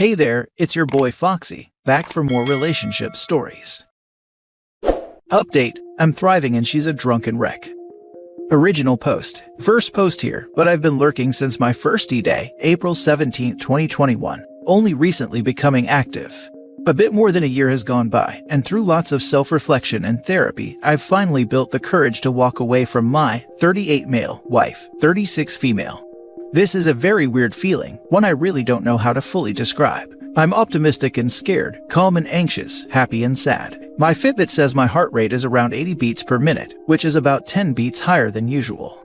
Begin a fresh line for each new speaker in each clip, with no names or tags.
Hey there, it's your boy Foxy, back for more relationship stories. Update, I'm thriving and she's a drunken wreck. Original post. First post here, but I've been lurking since my first D-Day, April 17, 2021, only recently becoming active. A bit more than a year has gone by, and through lots of self-reflection and therapy, I've finally built the courage to walk away from my 38 male wife, 36 female. This is a very weird feeling, one I really don't know how to fully describe. I'm optimistic and scared, calm and anxious, happy and sad. My Fitbit says my heart rate is around 80 beats per minute, which is about 10 beats higher than usual.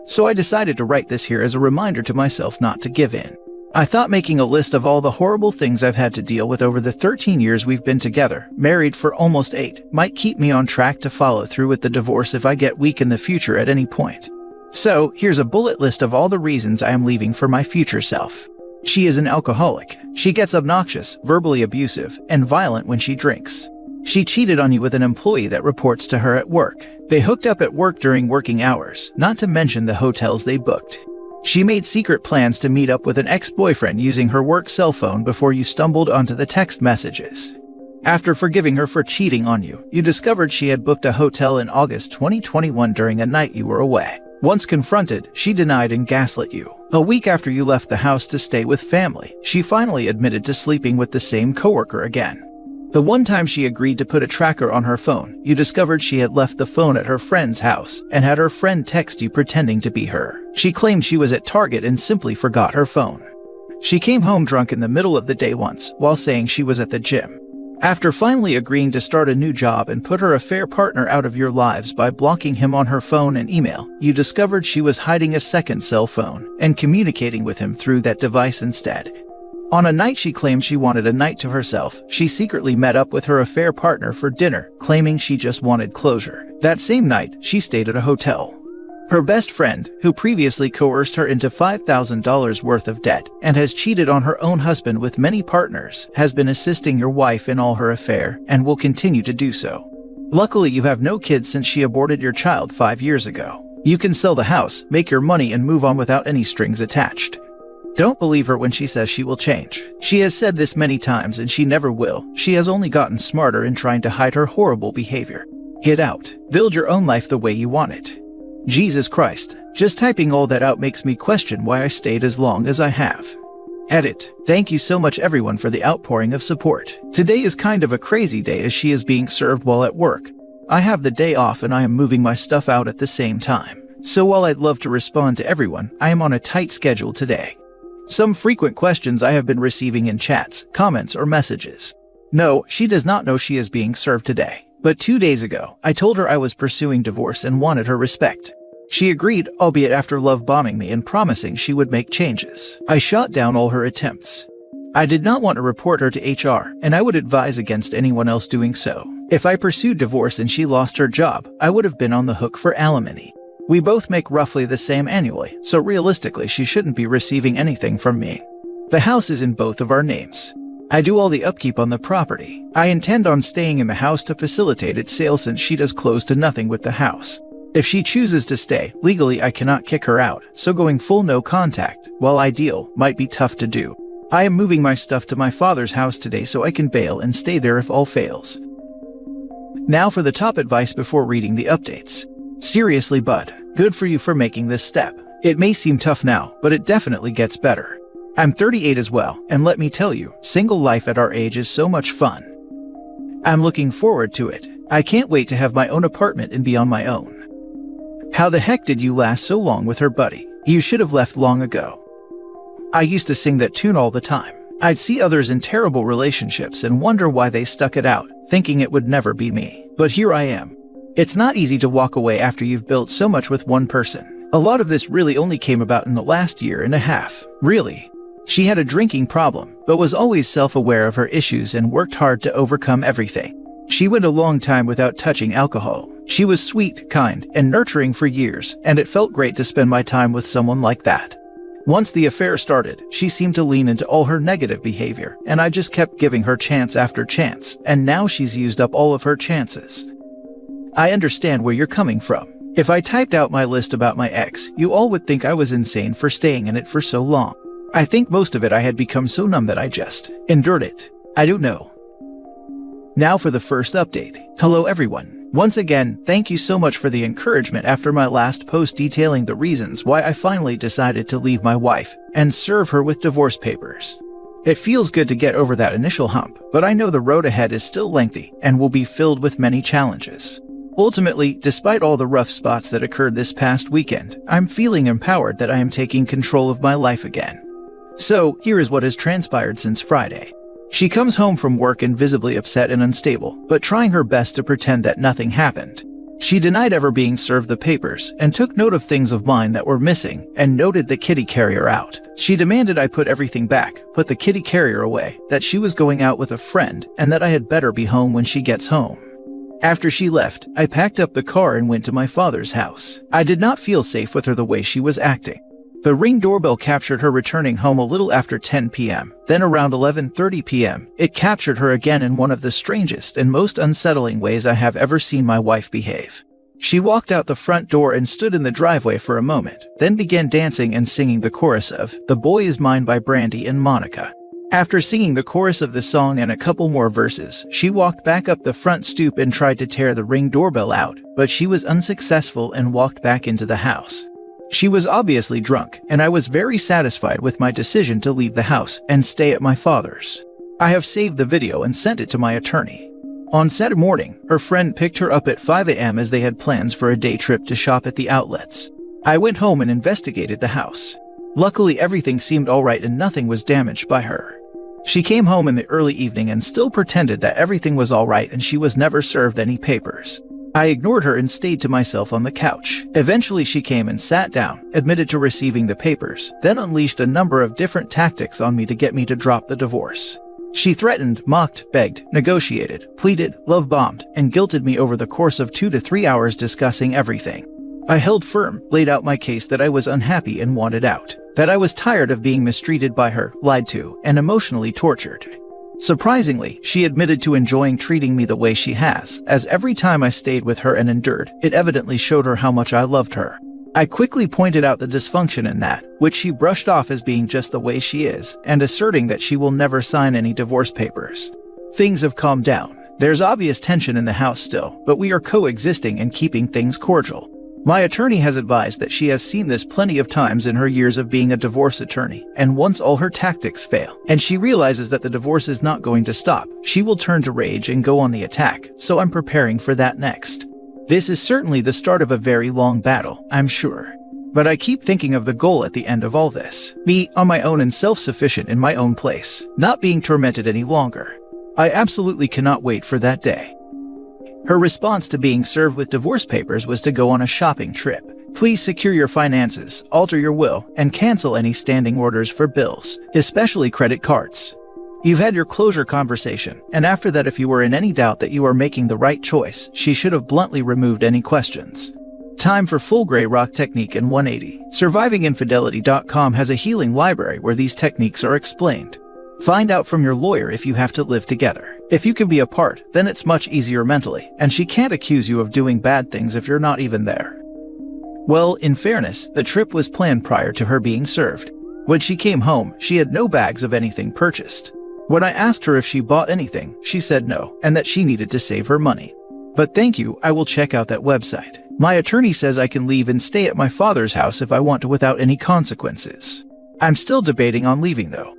So I decided to write this here as a reminder to myself not to give in. I thought making a list of all the horrible things I've had to deal with over the 13 years we've been together, married for almost 8, might keep me on track to follow through with the divorce if I get weak in the future at any point. So, here's a bullet list of all the reasons I am leaving for my future self. She is an alcoholic. She gets obnoxious, verbally abusive, and violent when she drinks. She cheated on you with an employee that reports to her at work. They hooked up at work during working hours, not to mention the hotels they booked. She made secret plans to meet up with an ex-boyfriend using her work cell phone before you stumbled onto the text messages. After forgiving her for cheating on you, you discovered she had booked a hotel in August 2021 during a night you were away. Once confronted, she denied and gaslit you. A week after you left the house to stay with family, she finally admitted to sleeping with the same coworker again. The one time she agreed to put a tracker on her phone, you discovered she had left the phone at her friend's house and had her friend text you pretending to be her. She claimed she was at Target and simply forgot her phone. She came home drunk in the middle of the day once while saying she was at the gym. After finally agreeing to start a new job and put her affair partner out of your lives by blocking him on her phone and email, you discovered she was hiding a second cell phone and communicating with him through that device instead. On a night she claimed she wanted a night to herself, she secretly met up with her affair partner for dinner, claiming she just wanted closure. That same night, she stayed at a hotel. Her best friend, who previously coerced her into $5,000 worth of debt and has cheated on her own husband with many partners, has been assisting your wife in all her affair and will continue to do so. Luckily, you have no kids since she aborted your child 5 years ago. You can sell the house, make your money, and move on without any strings attached. Don't believe her when she says she will change. She has said this many times and she never will. She has only gotten smarter in trying to hide her horrible behavior. Get out. Build your own life the way you want it. Jesus Christ, just typing all that out makes me question why I stayed as long as I have. Edit. Thank you so much everyone for the outpouring of support. Today is kind of a crazy day as she is being served while at work. I have the day off and I am moving my stuff out at the same time. So while I'd love to respond to everyone, I am on a tight schedule today. Some frequent questions I have been receiving in chats, comments, or messages. No, she does not know she is being served today. But 2 days ago, I told her I was pursuing divorce and wanted her respect. She agreed, albeit after love bombing me and promising she would make changes. I shot down all her attempts. I did not want to report her to HR, and I would advise against anyone else doing so. If I pursued divorce and she lost her job, I would have been on the hook for alimony. We both make roughly the same annually, so realistically she shouldn't be receiving anything from me. The house is in both of our names. I do all the upkeep on the property. I intend on staying in the house to facilitate its sale since she does close to nothing with the house. If she chooses to stay, legally I cannot kick her out, so going full no contact, while ideal, might be tough to do. I am moving my stuff to my father's house today so I can bail and stay there if all fails. Now for the top advice before reading the updates. Seriously, bud, good for you for making this step. It may seem tough now, but it definitely gets better. I'm 38 as well, and let me tell you, single life at our age is so much fun. I'm looking forward to it. I can't wait to have my own apartment and be on my own. How the heck did you last so long with her, buddy? You should have left long ago. I used to sing that tune all the time. I'd see others in terrible relationships and wonder why they stuck it out, thinking it would never be me. But here I am. It's not easy to walk away after you've built so much with one person. A lot of this really only came about in the last year and a half. Really. She had a drinking problem, but was always self-aware of her issues and worked hard to overcome everything. She went a long time without touching alcohol. She was sweet, kind, and nurturing for years, and it felt great to spend my time with someone like that. Once the affair started, she seemed to lean into all her negative behavior, and I just kept giving her chance after chance, and now she's used up all of her chances. I understand where you're coming from. If I typed out my list about my ex, you all would think I was insane for staying in it for so long. I think most of it I had become so numb that I just endured it. I don't know. Now for the first update. Hello everyone. Once again, thank you so much for the encouragement after my last post detailing the reasons why I finally decided to leave my wife and serve her with divorce papers. It feels good to get over that initial hump, but I know the road ahead is still lengthy and will be filled with many challenges. Ultimately, despite all the rough spots that occurred this past weekend, I'm feeling empowered that I am taking control of my life again. So, here is what has transpired since Friday. She comes home from work and visibly upset and unstable, but trying her best to pretend that nothing happened. She denied ever being served the papers and took note of things of mine that were missing and noted the kitty carrier out. She demanded I put everything back, put the kitty carrier away, that she was going out with a friend and that I had better be home when she gets home. After she left, I packed up the car and went to my father's house. I did not feel safe with her the way she was acting. The Ring doorbell captured her returning home a little after 10 p.m. Then around 11:30 p.m., it captured her again in one of the strangest and most unsettling ways I have ever seen my wife behave. She walked out the front door and stood in the driveway for a moment, then began dancing and singing the chorus of "The Boy Is Mine" by Brandy and Monica. After singing the chorus of the song and a couple more verses, she walked back up the front stoop and tried to tear the Ring doorbell out, but she was unsuccessful and walked back into the house. She was obviously drunk, and I was very satisfied with my decision to leave the house and stay at my father's. I have saved the video and sent it to my attorney. On Saturday morning, her friend picked her up at 5 a.m. as they had plans for a day trip to shop at the outlets. I went home and investigated the house. Luckily, everything seemed alright and nothing was damaged by her. She came home in the early evening and still pretended that everything was alright and she was never served any papers. I ignored her and stayed to myself on the couch. Eventually she came and sat down, admitted to receiving the papers, then unleashed a number of different tactics on me to get me to drop the divorce. She threatened, mocked, begged, negotiated, pleaded, love-bombed, and guilted me over the course of 2 to 3 hours discussing everything. I held firm, laid out my case that I was unhappy and wanted out, that I was tired of being mistreated by her, lied to, and emotionally tortured. Surprisingly, she admitted to enjoying treating me the way she has, as every time I stayed with her and endured, it evidently showed her how much I loved her. I quickly pointed out the dysfunction in that, which she brushed off as being just the way she is, and asserting that she will never sign any divorce papers. Things have calmed down. There's obvious tension in the house still, but we are coexisting and keeping things cordial. My attorney has advised that she has seen this plenty of times in her years of being a divorce attorney, and once all her tactics fail, and she realizes that the divorce is not going to stop, she will turn to rage and go on the attack, so I'm preparing for that next. This is certainly the start of a very long battle, I'm sure. But I keep thinking of the goal at the end of all this. Me, on my own and self-sufficient in my own place, not being tormented any longer. I absolutely cannot wait for that day. Her response to being served with divorce papers was to go on a shopping trip. Please secure your finances, alter your will, and cancel any standing orders for bills, especially credit cards. You've had your closure conversation, and after that, if you were in any doubt that you are making the right choice, she should have bluntly removed any questions. Time for full gray rock technique in 180. SurvivingInfidelity.com has a healing library where these techniques are explained. Find out from your lawyer if you have to live together. If you can be apart, then it's much easier mentally, and she can't accuse you of doing bad things if you're not even there. Well, in fairness, the trip was planned prior to her being served. When she came home, she had no bags of anything purchased. When I asked her if she bought anything, she said no, and that she needed to save her money. But thank you, I will check out that website. My attorney says I can leave and stay at my father's house if I want to without any consequences. I'm still debating on leaving though.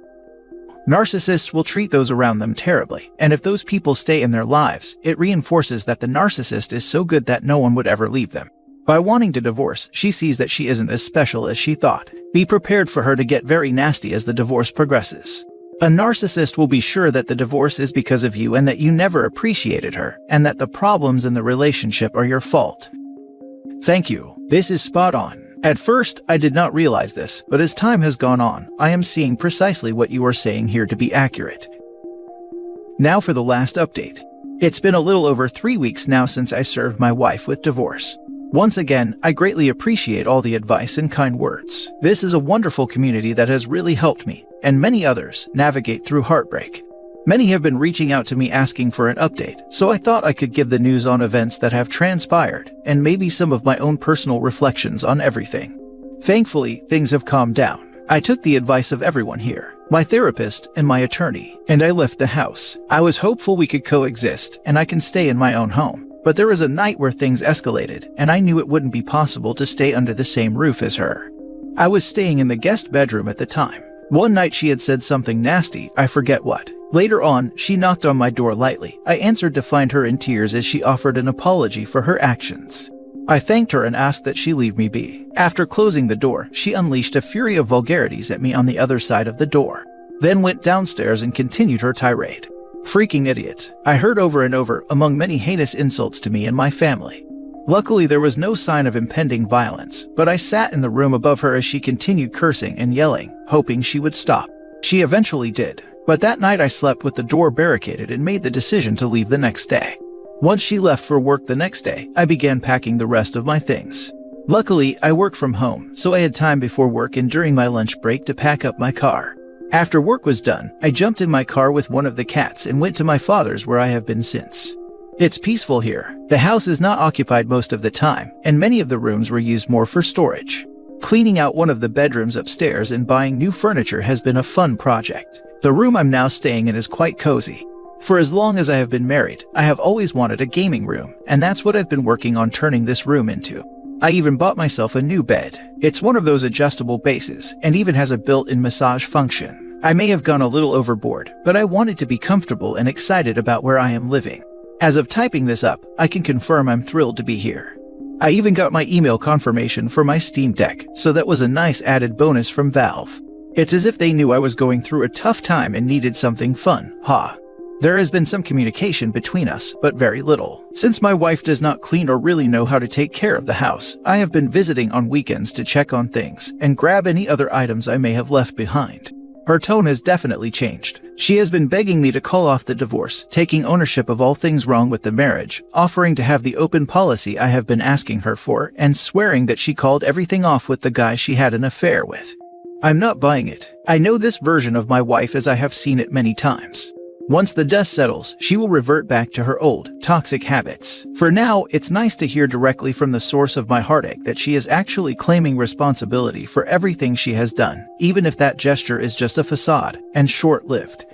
Narcissists will treat those around them terribly, and if those people stay in their lives, it reinforces that the narcissist is so good that no one would ever leave them. By wanting to divorce, she sees that she isn't as special as she thought. Be prepared for her to get very nasty as the divorce progresses. A narcissist will be sure that the divorce is because of you and that you never appreciated her, and that the problems in the relationship are your fault. Thank you. This is spot on. At first, I did not realize this, but as time has gone on, I am seeing precisely what you are saying here to be accurate. Now for the last update. It's been a little over 3 weeks now since I served my wife with divorce. Once again, I greatly appreciate all the advice and kind words. This is a wonderful community that has really helped me, and many others, navigate through heartbreak. Many have been reaching out to me asking for an update, so I thought I could give the news on events that have transpired, and maybe some of my own personal reflections on everything. Thankfully, things have calmed down. I took the advice of everyone here, my therapist and my attorney, and I left the house. I was hopeful we could coexist and I can stay in my own home. But there was a night where things escalated, and I knew it wouldn't be possible to stay under the same roof as her. I was staying in the guest bedroom at the time. One night she had said something nasty, I forget what. Later on, she knocked on my door lightly. I answered to find her in tears as she offered an apology for her actions. I thanked her and asked that she leave me be. After closing the door, she unleashed a fury of vulgarities at me on the other side of the door, then went downstairs and continued her tirade. Freaking idiot, I heard over and over, among many heinous insults to me and my family. Luckily, there was no sign of impending violence, but I sat in the room above her as she continued cursing and yelling, hoping she would stop. She eventually did, but that night I slept with the door barricaded and made the decision to leave the next day. Once she left for work the next day, I began packing the rest of my things. Luckily, I work from home, so I had time before work and during my lunch break to pack up my car. After work was done, I jumped in my car with one of the cats and went to my father's where I have been since. It's peaceful here. The house is not occupied most of the time, and many of the rooms were used more for storage. Cleaning out one of the bedrooms upstairs and buying new furniture has been a fun project. The room I'm now staying in is quite cozy. For as long as I have been married, I have always wanted a gaming room, and that's what I've been working on turning this room into. I even bought myself a new bed. It's one of those adjustable bases, and even has a built-in massage function. I may have gone a little overboard, but I wanted to be comfortable and excited about where I am living. As of typing this up, I can confirm I'm thrilled to be here. I even got my email confirmation for my Steam Deck, so that was a nice added bonus from Valve. It's as if they knew I was going through a tough time and needed something fun, There has been some communication between us, but very little. Since my wife does not clean or really know how to take care of the house, I have been visiting on weekends to check on things and grab any other items I may have left behind. Her tone has definitely changed. She has been begging me to call off the divorce, taking ownership of all things wrong with the marriage, offering to have the open policy I have been asking her for, and swearing that she called everything off with the guy she had an affair with. I'm not buying it. I know this version of my wife as I have seen it many times. Once the dust settles, she will revert back to her old, toxic habits. For now, it's nice to hear directly from the source of my heartache that she is actually claiming responsibility for everything she has done, even if that gesture is just a facade and short-lived.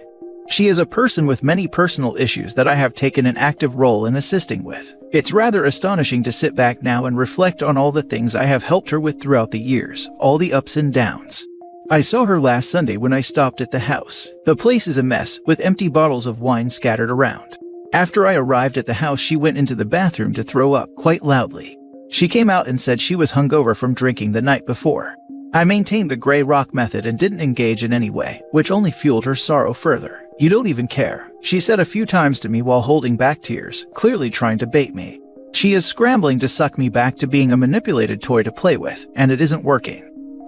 She is a person with many personal issues that I have taken an active role in assisting with. It's rather astonishing to sit back now and reflect on all the things I have helped her with throughout the years, all the ups and downs. I saw her last Sunday when I stopped at the house. The place is a mess, with empty bottles of wine scattered around. After I arrived at the house, she went into the bathroom to throw up quite loudly. She came out and said she was hungover from drinking the night before. I maintained the gray rock method and didn't engage in any way, which only fueled her sorrow further. "You don't even care," she said a few times to me while holding back tears, clearly trying to bait me. She is scrambling to suck me back to being a manipulated toy to play with, and it isn't working.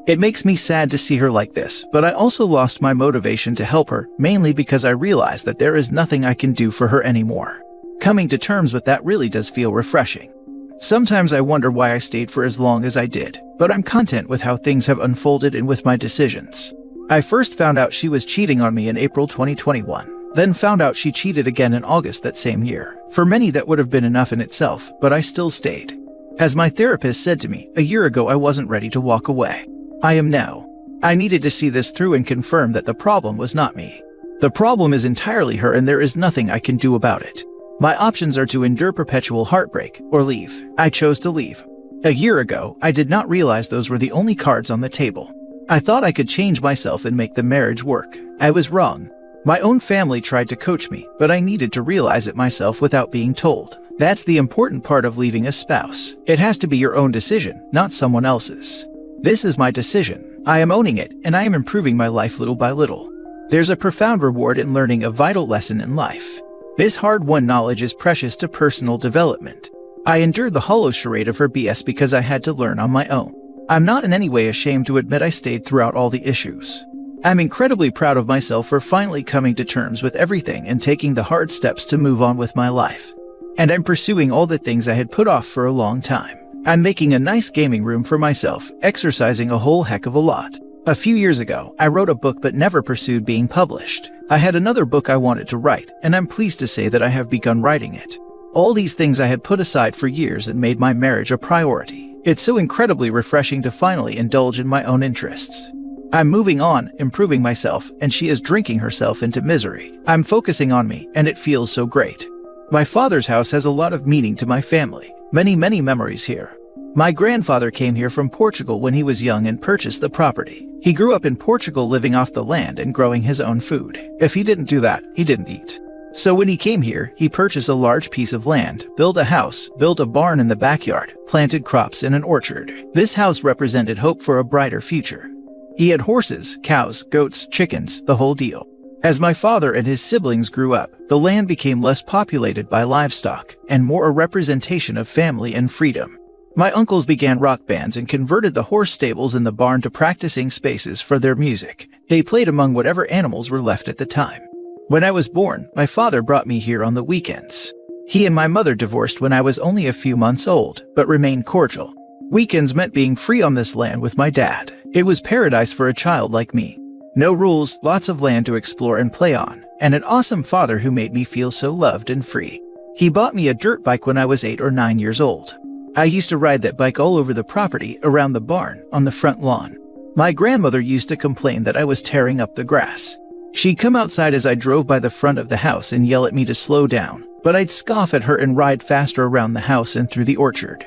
It makes me sad to see her like this, but I also lost my motivation to help her, mainly because I realized that there is nothing I can do for her anymore. Coming to terms with that really does feel refreshing. Sometimes I wonder why I stayed for as long as I did, but I'm content with how things have unfolded and with my decisions. I first found out she was cheating on me in April 2021, then found out she cheated again in August that same year. For many that would have been enough in itself, but I still stayed. As my therapist said to me, a year ago I wasn't ready to walk away. I am now. I needed to see this through and confirm that the problem was not me. The problem is entirely her and there is nothing I can do about it. My options are to endure perpetual heartbreak or leave. I chose to leave. A year ago, I did not realize those were the only cards on the table. I thought I could change myself and make the marriage work. I was wrong. My own family tried to coach me, but I needed to realize it myself without being told. That's the important part of leaving a spouse. It has to be your own decision, not someone else's. This is my decision. I am owning it, and I am improving my life little by little. There's a profound reward in learning a vital lesson in life. This hard-won knowledge is precious to personal development. I endured the hollow charade of her BS because I had to learn on my own. I'm not in any way ashamed to admit I stayed throughout all the issues. I'm incredibly proud of myself for finally coming to terms with everything and taking the hard steps to move on with my life. And I'm pursuing all the things I had put off for a long time. I'm making a nice gaming room for myself, exercising a whole heck of a lot. A few years ago, I wrote a book but never pursued being published. I had another book I wanted to write, and I'm pleased to say that I have begun writing it. All these things I had put aside for years and made my marriage a priority. It's so incredibly refreshing to finally indulge in my own interests. I'm moving on, improving myself, and she is drinking herself into misery. I'm focusing on me, and it feels so great. My father's house has a lot of meaning to my family. Many memories here. My grandfather came here from Portugal when he was young and purchased the property. He grew up in Portugal living off the land and growing his own food. If he didn't do that, he didn't eat. So when he came here, he purchased a large piece of land, built a house, built a barn in the backyard, planted crops in an orchard. This house represented hope for a brighter future. He had horses, cows, goats, chickens, the whole deal. As my father and his siblings grew up, the land became less populated by livestock and more a representation of family and freedom. My uncles began rock bands and converted the horse stables in the barn to practicing spaces for their music. They played among whatever animals were left at the time. When I was born, my father brought me here on the weekends. He and my mother divorced when I was only a few months old, but remained cordial. Weekends meant being free on this land with my dad. It was paradise for a child like me. No rules, lots of land to explore and play on, and an awesome father who made me feel so loved and free. He bought me a dirt bike when I was 8 or 9 years old. I used to ride that bike all over the property, around the barn, on the front lawn. My grandmother used to complain that I was tearing up the grass. She'd come outside as I drove by the front of the house and yell at me to slow down, but I'd scoff at her and ride faster around the house and through the orchard.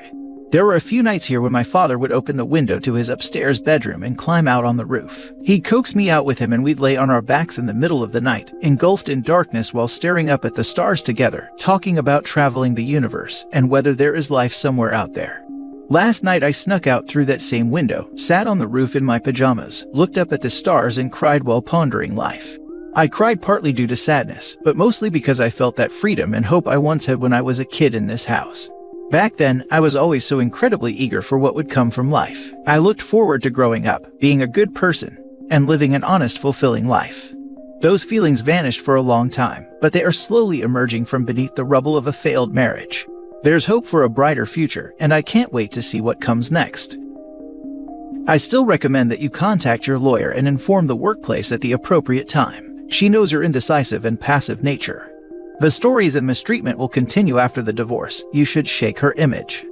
There were a few nights here when my father would open the window to his upstairs bedroom and climb out on the roof. He'd coax me out with him and we'd lay on our backs in the middle of the night, engulfed in darkness while staring up at the stars together, talking about traveling the universe and whether there is life somewhere out there. Last night I snuck out through that same window, sat on the roof in my pajamas, looked up at the stars and cried while pondering life. I cried partly due to sadness, but mostly because I felt that freedom and hope I once had when I was a kid in this house. Back then, I was always so incredibly eager for what would come from life. I looked forward to growing up, being a good person, and living an honest, fulfilling life. Those feelings vanished for a long time, but they are slowly emerging from beneath the rubble of a failed marriage. There's hope for a brighter future, and I can't wait to see what comes next. I still recommend that you contact your lawyer and inform the workplace at the appropriate time. She knows your indecisive and passive nature. The stories and mistreatment will continue after the divorce. You should shake her image.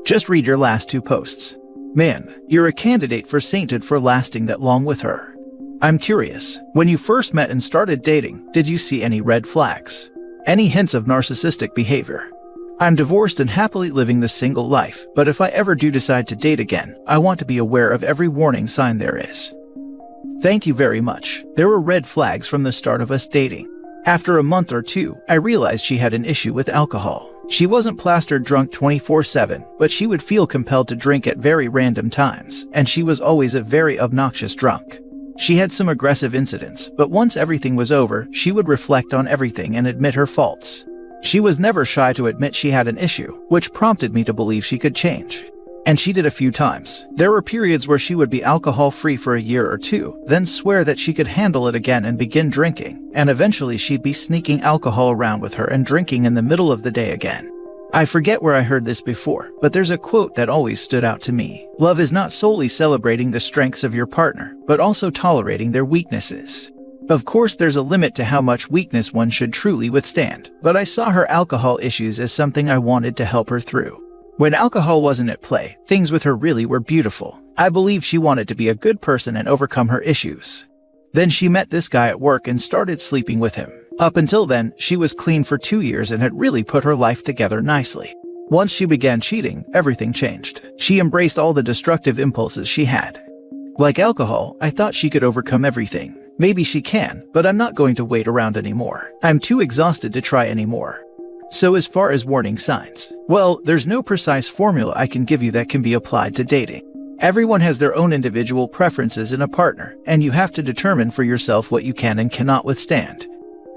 Just read your last 2 posts. Man, you're a candidate for sainthood for lasting that long with her. I'm curious, when you first met and started dating, did you see any red flags? Any hints of narcissistic behavior? I'm divorced and happily living the single life, but if I ever do decide to date again, I want to be aware of every warning sign there is. Thank you very much. There were red flags from the start of us dating. After a month or 2, I realized she had an issue with alcohol. She wasn't plastered drunk 24/7, but she would feel compelled to drink at very random times, and she was always a very obnoxious drunk. She had some aggressive incidents, but once everything was over, she would reflect on everything and admit her faults. She was never shy to admit she had an issue, which prompted me to believe she could change. And she did a few times. There were periods where she would be alcohol-free for a year or 2, then swear that she could handle it again and begin drinking, and eventually she'd be sneaking alcohol around with her and drinking in the middle of the day again. I forget where I heard this before, but there's a quote that always stood out to me. Love is not solely celebrating the strengths of your partner, but also tolerating their weaknesses. Of course, there's a limit to how much weakness one should truly withstand, but I saw her alcohol issues as something I wanted to help her through. When alcohol wasn't at play, things with her really were beautiful. I believed she wanted to be a good person and overcome her issues. Then she met this guy at work and started sleeping with him. Up until then, she was clean for 2 years and had really put her life together nicely. Once she began cheating, everything changed. She embraced all the destructive impulses she had. Like alcohol, I thought she could overcome everything. Maybe she can, but I'm not going to wait around anymore. I'm too exhausted to try anymore. So as far as warning signs, well, there's no precise formula I can give you that can be applied to dating. Everyone has their own individual preferences in a partner, and you have to determine for yourself what you can and cannot withstand.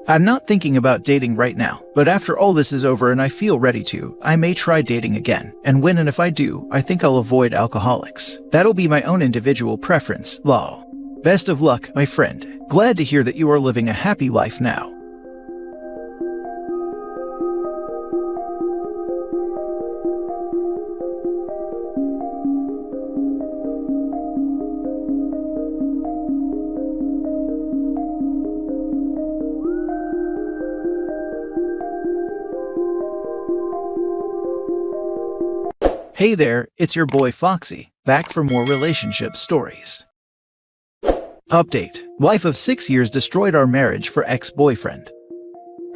I'm not thinking about dating right now, but after all this is over and I feel ready to, I may try dating again, and when and if I do, I think I'll avoid alcoholics. That'll be my own individual preference, lol. Best of luck, my friend. Glad to hear that you are living a happy life now. Hey there, it's your boy Foxy, back for more relationship stories. Update. Wife of 6 years destroyed our marriage for ex-boyfriend.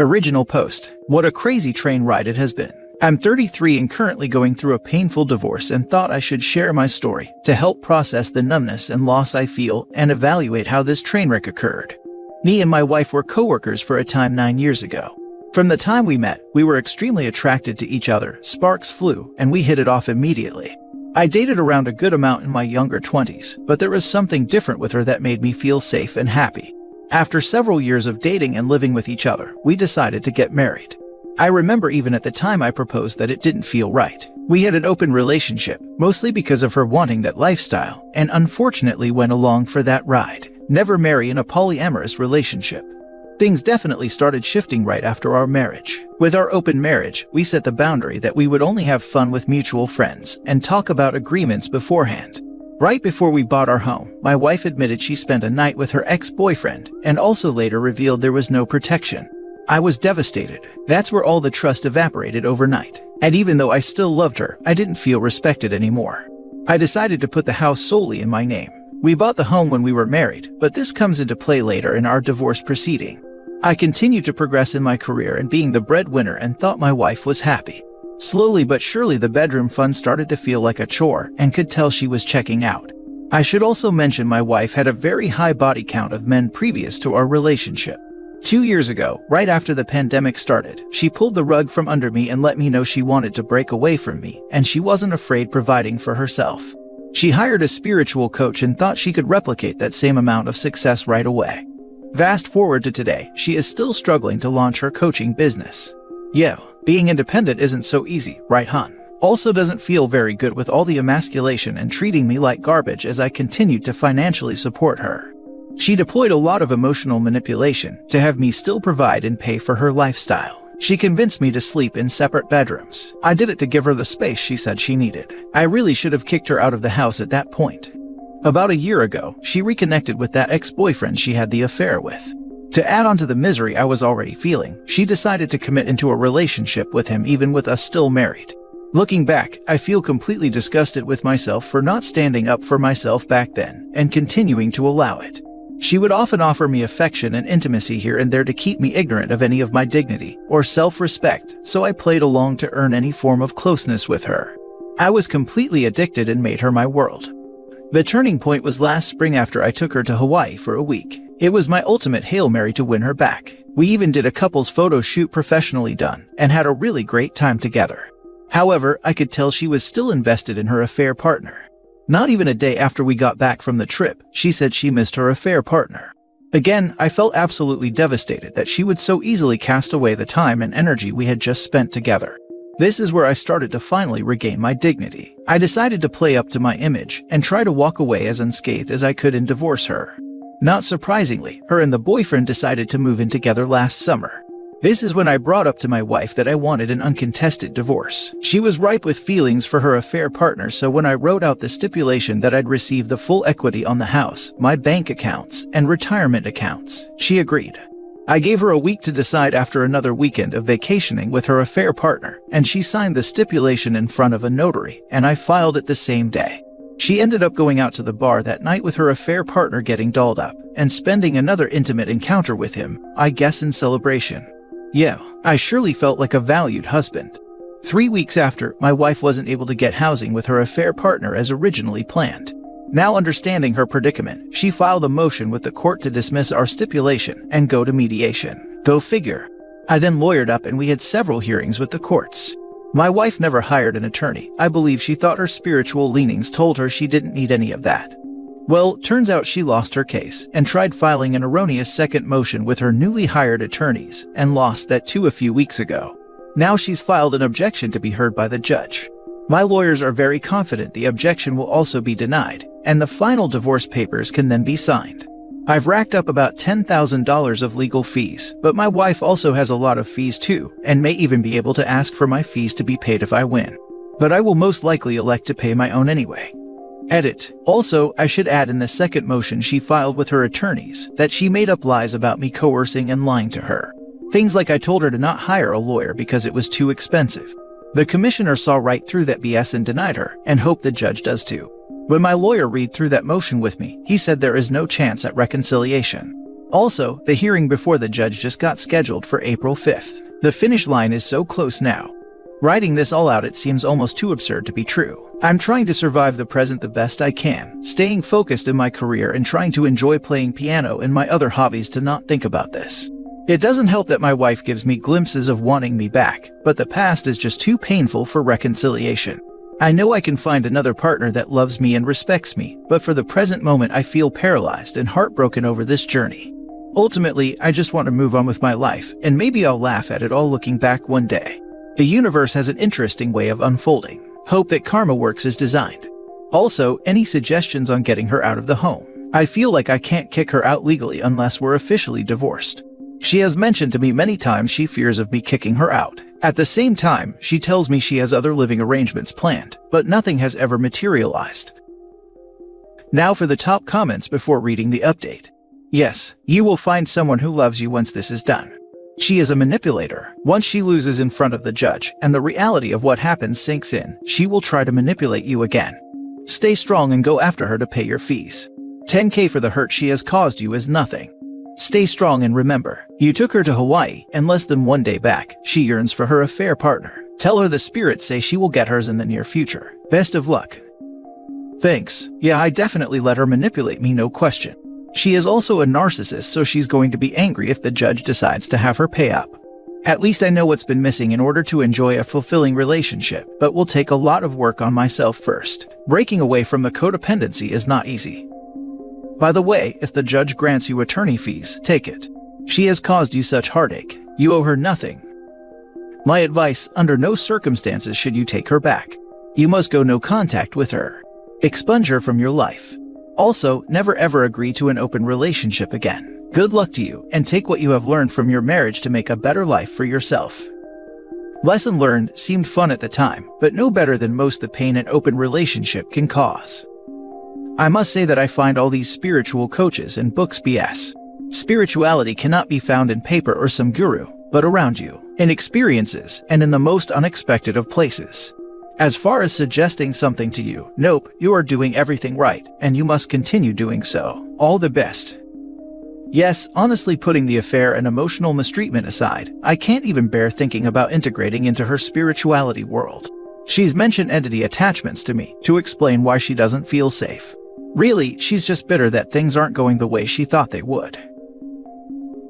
Original post. What a crazy train ride it has been. I'm 33 and currently going through a painful divorce and thought I should share my story to help process the numbness and loss I feel and evaluate how this train wreck occurred. Me and my wife were co-workers for a time 9 years ago. From the time we met, we were extremely attracted to each other, sparks flew, and we hit it off immediately. I dated around a good amount in my younger 20s, but there was something different with her that made me feel safe and happy. After several years of dating and living with each other, we decided to get married. I remember even at the time I proposed that it didn't feel right. We had an open relationship, mostly because of her wanting that lifestyle, and unfortunately went along for that ride. Never marry in a polyamorous relationship. Things definitely started shifting right after our marriage. With our open marriage, we set the boundary that we would only have fun with mutual friends and talk about agreements beforehand. Right before we bought our home, my wife admitted she spent a night with her ex-boyfriend and also later revealed there was no protection. I was devastated. That's where all the trust evaporated overnight. And even though I still loved her, I didn't feel respected anymore. I decided to put the house solely in my name. We bought the home when we were married, but this comes into play later in our divorce proceeding. I continued to progress in my career and being the breadwinner and thought my wife was happy. Slowly but surely the bedroom fun started to feel like a chore and could tell she was checking out. I should also mention my wife had a very high body count of men previous to our relationship. 2 years ago, right after the pandemic started, she pulled the rug from under me and let me know she wanted to break away from me and she wasn't afraid providing for herself. She hired a spiritual coach and thought she could replicate that same amount of success right away. Fast forward to today, she is still struggling to launch her coaching business. Yo, being independent isn't so easy, right hun? Also doesn't feel very good with all the emasculation and treating me like garbage as I continued to financially support her. She deployed a lot of emotional manipulation to have me still provide and pay for her lifestyle. She convinced me to sleep in separate bedrooms. I did it to give her the space she said she needed. I really should have kicked her out of the house at that point. About a year ago, she reconnected with that ex-boyfriend she had the affair with. To add on to the misery I was already feeling, she decided to commit into a relationship with him even with us still married. Looking back, I feel completely disgusted with myself for not standing up for myself back then and continuing to allow it. She would often offer me affection and intimacy here and there to keep me ignorant of any of my dignity or self-respect, so I played along to earn any form of closeness with her. I was completely addicted and made her my world. The turning point was last spring after I took her to Hawaii for a week. It was my ultimate Hail Mary to win her back. We even did a couple's photo shoot professionally done and had a really great time together. However, I could tell she was still invested in her affair partner. Not even a day after we got back from the trip, she said she missed her affair partner. Again, I felt absolutely devastated that she would so easily cast away the time and energy we had just spent together. This is where I started to finally regain my dignity. I decided to play up to my image and try to walk away as unscathed as I could and divorce her. Not surprisingly, her and the boyfriend decided to move in together last summer. This is when I brought up to my wife that I wanted an uncontested divorce. She was ripe with feelings for her affair partner, so when I wrote out the stipulation that I'd receive the full equity on the house, my bank accounts, and retirement accounts, she agreed. I gave her a week to decide after another weekend of vacationing with her affair partner, and she signed the stipulation in front of a notary, and I filed it the same day. She ended up going out to the bar that night with her affair partner getting dolled up, and spending another intimate encounter with him, I guess in celebration. Yeah, I surely felt like a valued husband. 3 weeks after, my wife wasn't able to get housing with her affair partner as originally planned. Now understanding her predicament, she filed a motion with the court to dismiss our stipulation and go to mediation. Go figure. I then lawyered up and we had several hearings with the courts. My wife never hired an attorney. I believe she thought her spiritual leanings told her she didn't need any of that. Well, turns out she lost her case and tried filing an erroneous second motion with her newly hired attorneys and lost that too a few weeks ago. Now she's filed an objection to be heard by the judge. My lawyers are very confident the objection will also be denied, and the final divorce papers can then be signed. I've racked up about $10,000 of legal fees, but my wife also has a lot of fees too, and may even be able to ask for my fees to be paid if I win. But I will most likely elect to pay my own anyway. Edit. Also, I should add in the second motion she filed with her attorneys that she made up lies about me coercing and lying to her. Things like I told her to not hire a lawyer because it was too expensive. The commissioner saw right through that BS and denied her, and hope the judge does too. When my lawyer read through that motion with me, he said there is no chance at reconciliation. Also, the hearing before the judge just got scheduled for April 5th. The finish line is so close now. Writing this all out, it seems almost too absurd to be true. I'm trying to survive the present the best I can, staying focused in my career and trying to enjoy playing piano and my other hobbies to not think about this. It doesn't help that my wife gives me glimpses of wanting me back, but the past is just too painful for reconciliation. I know I can find another partner that loves me and respects me, but for the present moment I feel paralyzed and heartbroken over this journey. Ultimately, I just want to move on with my life, and maybe I'll laugh at it all looking back one day. The universe has an interesting way of unfolding. Hope that karma works as designed. Also, any suggestions on getting her out of the home? I feel like I can't kick her out legally unless we're officially divorced. She has mentioned to me many times she fears of me kicking her out. At the same time, she tells me she has other living arrangements planned, but nothing has ever materialized. Now for the top comments before reading the update. Yes, you will find someone who loves you once this is done. She is a manipulator. Once she loses in front of the judge and the reality of what happens sinks in, she will try to manipulate you again. Stay strong and go after her to pay your fees. 10K for the hurt she has caused you is nothing. Stay strong and remember, you took her to Hawaii, and less than one day back, she yearns for her affair partner. Tell her the spirits say she will get hers in the near future. Best of luck. Thanks. Yeah, I definitely let her manipulate me, no question. She is also a narcissist, so she's going to be angry if the judge decides to have her pay up. At least I know what's been missing in order to enjoy a fulfilling relationship, but will take a lot of work on myself first. Breaking away from the codependency is not easy. By the way, if the judge grants you attorney fees, take it. She has caused you such heartache. You owe her nothing. My advice, under no circumstances should you take her back. You must go no contact with her. Expunge her from your life. Also, never ever agree to an open relationship again. Good luck to you, and take what you have learned from your marriage to make a better life for yourself. Lesson learned seemed fun at the time, but no better than most the pain an open relationship can cause. I must say that I find all these spiritual coaches and books BS. Spirituality cannot be found in paper or some guru, but around you, in experiences, and in the most unexpected of places. As far as suggesting something to you, nope, you are doing everything right, and you must continue doing so. All the best. Yes, honestly, putting the affair and emotional mistreatment aside, I can't even bear thinking about integrating into her spirituality world. She's mentioned entity attachments to me to explain why she doesn't feel safe. Really, she's just bitter that things aren't going the way she thought they would.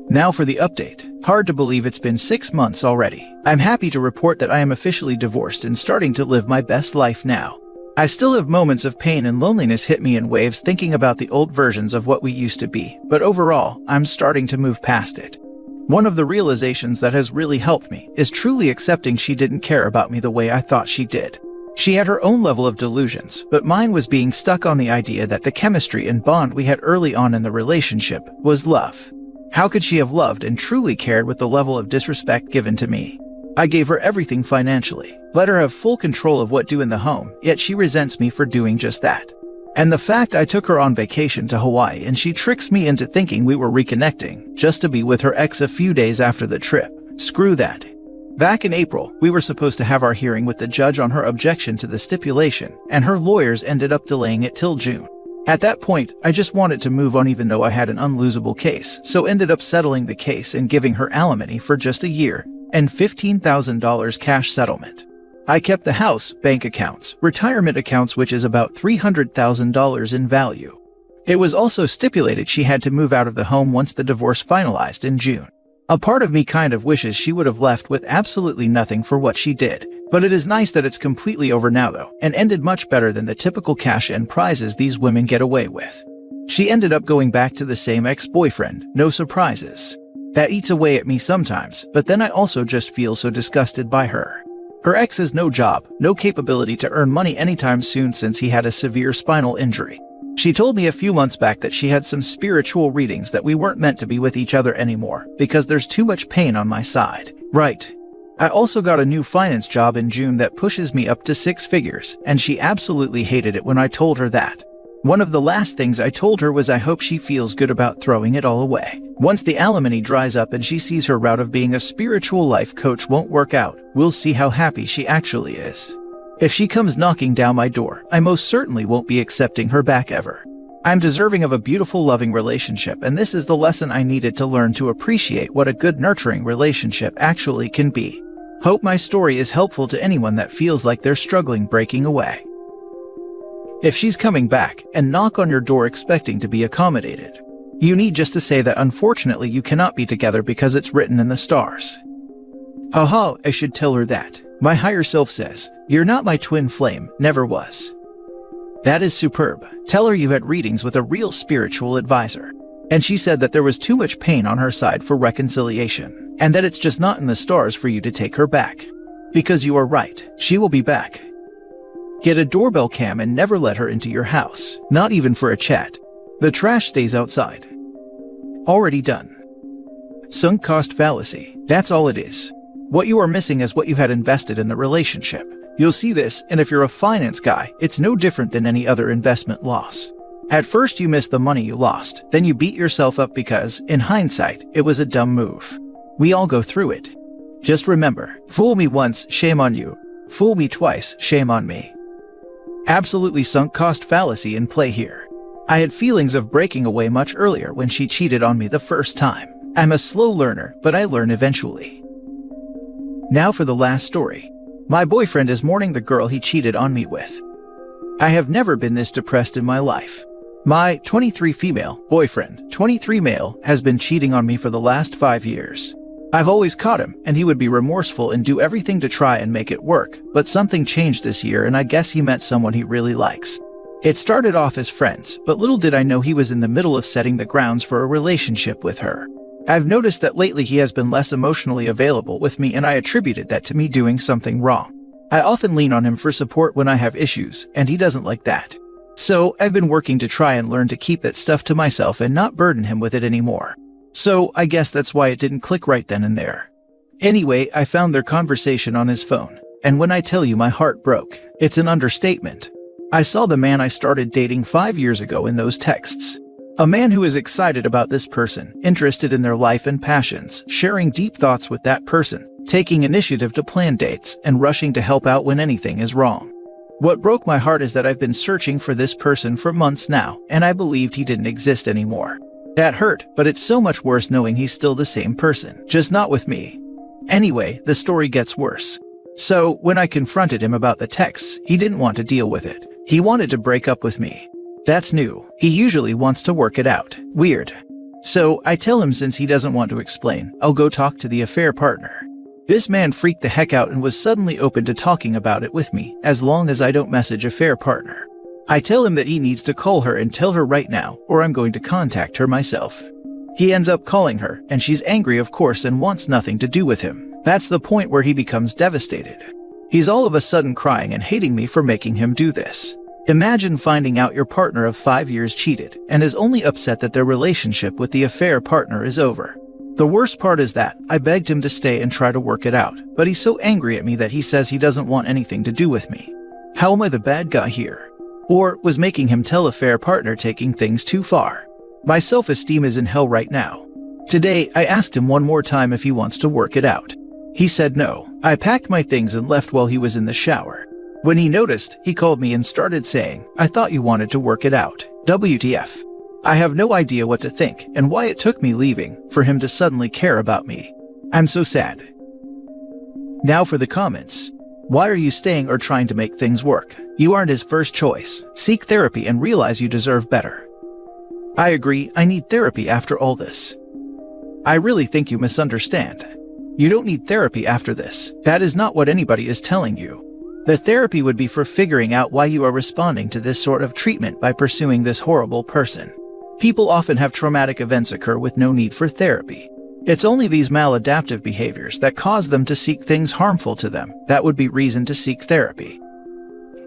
Now for the update. Hard to believe it's been 6 months already. I'm happy to report that I am officially divorced and starting to live my best life now. I still have moments of pain and loneliness hit me in waves thinking about the old versions of what we used to be, but overall, I'm starting to move past it. One of the realizations that has really helped me is truly accepting she didn't care about me the way I thought she did. She had her own level of delusions, but mine was being stuck on the idea that the chemistry and bond we had early on in the relationship was love. How could she have loved and truly cared with the level of disrespect given to me? I gave her everything financially, let her have full control of what to do in the home, yet she resents me for doing just that. And the fact I took her on vacation to Hawaii and she tricks me into thinking we were reconnecting, just to be with her ex a few days after the trip. Screw that. Back in April, we were supposed to have our hearing with the judge on her objection to the stipulation, and her lawyers ended up delaying it till June. At that point, I just wanted to move on even though I had an unlosable case, so ended up settling the case and giving her alimony for just a year, and $15,000 cash settlement. I kept the house, bank accounts, retirement accounts, which is about $300,000 in value. It was also stipulated she had to move out of the home once the divorce finalized in June. A part of me kind of wishes she would have left with absolutely nothing for what she did, but it is nice that it's completely over now though, and ended much better than the typical cash and prizes these women get away with. She ended up going back to the same ex-boyfriend, no surprises. That eats away at me sometimes, but then I also just feel so disgusted by her. Her ex has no job, no capability to earn money anytime soon since he had a severe spinal injury. She told me a few months back that she had some spiritual readings that we weren't meant to be with each other anymore because there's too much pain on my side. Right. I also got a new finance job in June that pushes me up to 6 figures, and she absolutely hated it when I told her that. One of the last things I told her was I hope she feels good about throwing it all away. Once the alimony dries up and she sees her route of being a spiritual life coach won't work out, we'll see how happy she actually is. If she comes knocking down my door, I most certainly won't be accepting her back ever. I'm deserving of a beautiful, loving relationship, and this is the lesson I needed to learn to appreciate what a good, nurturing relationship actually can be. Hope my story is helpful to anyone that feels like they're struggling breaking away. If she's coming back and knock on your door expecting to be accommodated, you need just to say that unfortunately you cannot be together because it's written in the stars. Haha, I should tell her that. My higher self says, "You're not my twin flame, never was." That is superb. Tell her you had readings with a real spiritual advisor, and she said that there was too much pain on her side for reconciliation, and that it's just not in the stars for you to take her back. Because you are right, she will be back. Get a doorbell cam and never let her into your house, not even for a chat. The trash stays outside. Already done. Sunk cost fallacy. That's all it is. What you are missing is what you had invested in the relationship. You'll see this, and if you're a finance guy, it's no different than any other investment loss. At first you missed the money you lost, then you beat yourself up because, in hindsight, it was a dumb move. We all go through it. Just remember, fool me once, shame on you. Fool me twice, shame on me. Absolutely sunk cost fallacy in play here. I had feelings of breaking away much earlier when she cheated on me the first time. I'm a slow learner, but I learn eventually. Now for the last story. My boyfriend is mourning the girl he cheated on me with. I have never been this depressed in my life. My 23 female boyfriend, 23 male, has been cheating on me for the last 5 years. I've always caught him, and he would be remorseful and do everything to try and make it work, but something changed this year and I guess he met someone he really likes. It started off as friends, but little did I know he was in the middle of setting the grounds for a relationship with her. I've noticed that lately he has been less emotionally available with me, and I attributed that to me doing something wrong. I often lean on him for support when I have issues, and he doesn't like that. So I've been working to try and learn to keep that stuff to myself and not burden him with it anymore. So I guess that's why it didn't click right then and there. Anyway, I found their conversation on his phone, and when I tell you my heart broke, it's an understatement. I saw the man I started dating 5 years ago in those texts. A man who is excited about this person, interested in their life and passions, sharing deep thoughts with that person, taking initiative to plan dates, and rushing to help out when anything is wrong. What broke my heart is that I've been searching for this person for months now, and I believed he didn't exist anymore. That hurt, but it's so much worse knowing he's still the same person, just not with me. Anyway, the story gets worse. So, when I confronted him about the texts, he didn't want to deal with it. He wanted to break up with me. That's new. He usually wants to work it out. Weird. So I tell him since he doesn't want to explain, I'll go talk to the affair partner. This man freaked the heck out and was suddenly open to talking about it with me, as long as I don't message affair partner. I tell him that he needs to call her and tell her right now, or I'm going to contact her myself. He ends up calling her, and she's angry of course and wants nothing to do with him. That's the point where he becomes devastated. He's all of a sudden crying and hating me for making him do this. Imagine finding out your partner of 5 years cheated and is only upset that their relationship with the affair partner is over. The worst part is that I begged him to stay and try to work it out, but he's so angry at me that he says he doesn't want anything to do with me. How am I the bad guy here? Or was making him tell affair partner taking things too far? My self-esteem is in hell right now. Today, I asked him one more time if he wants to work it out. He said no. I packed my things and left while he was in the shower. When he noticed, he called me and started saying, "I thought you wanted to work it out. WTF. I have no idea what to think and why it took me leaving for him to suddenly care about me. I'm so sad." Now for the comments. Why are you staying or trying to make things work? You aren't his first choice. Seek therapy and realize you deserve better. I agree, I need therapy after all this. I really think you misunderstand. You don't need therapy after this. That is not what anybody is telling you. The therapy would be for figuring out why you are responding to this sort of treatment by pursuing this horrible person. People often have traumatic events occur with no need for therapy. It's only these maladaptive behaviors that cause them to seek things harmful to them that would be reason to seek therapy.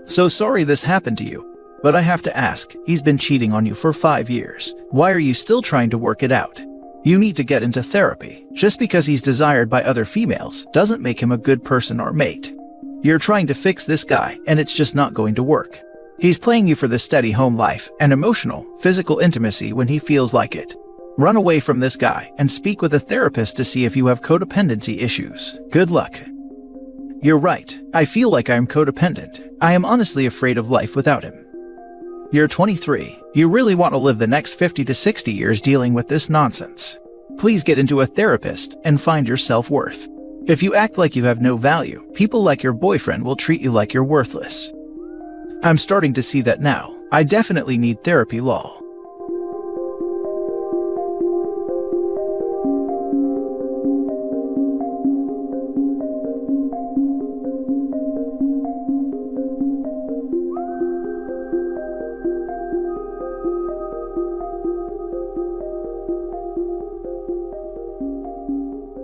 So sorry this happened to you, but I have to ask, he's been cheating on you for 5 years. Why are you still trying to work it out? You need to get into therapy. Just because he's desired by other females doesn't make him a good person or mate. You're trying to fix this guy, and it's just not going to work. He's playing you for the steady home life and emotional, physical intimacy when he feels like it. Run away from this guy and speak with a therapist to see if you have codependency issues. Good luck. You're right. I feel like I'm codependent. I am honestly afraid of life without him. You're 23. You really want to live the next 50 to 60 years dealing with this nonsense. Please get into a therapist and find your self-worth. If you act like you have no value, people like your boyfriend will treat you like you're worthless. I'm starting to see that now. I definitely need therapy, lol.